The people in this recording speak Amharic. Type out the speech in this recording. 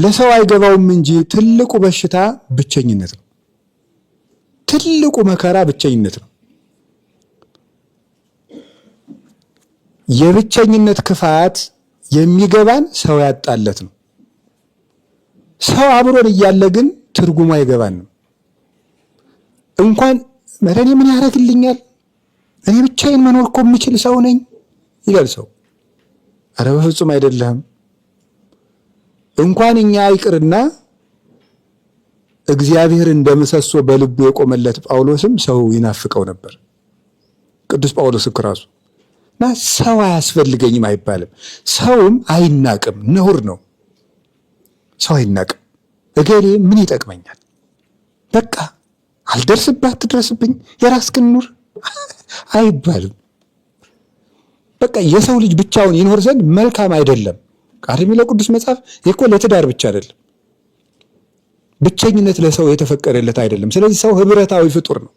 ለሰው አይገባውም እንጂ ትልቁ በሽታ ብቸኝነት ነው። ትልቁ መከራ ብቸኝነት ነው። የብቸኝነት ክፋት የሚገባን ሰው ያጣለት ነው። ሰው አብሮን እያለ ግን ትርጉሙ አይገባንም። እንኳን እኔ ምን ያደርግልኛል፣ እኔ ብቻዬን መኖር እኮ የምችል ሰው ነኝ ይላል ሰው። ኧረ በፍጹም አይደለም። እንኳን እኛ ይቅርና እግዚአብሔር እንደምሰሶ በልቡ የቆመለት ጳውሎስም ሰው ይናፍቀው ነበር። ቅዱስ ጳውሎስ ራሱ እና ሰው አያስፈልገኝም አይባልም። ሰውም አይናቅም፣ ነውር ነው። ሰው አይናቅም። እገሌ ምን ይጠቅመኛል፣ በቃ አልደርስባት ትድረስብኝ፣ የራስህን ኑር አይባልም። በቃ የሰው ልጅ ብቻውን ይኖር ዘንድ መልካም አይደለም። ቃል የሚለው ቅዱስ መጽሐፍ እኮ ለትዳር ብቻ አይደለም። ብቸኝነት ለሰው የተፈቀደለት አይደለም። ስለዚህ ሰው ህብረታዊ ፍጡር ነው።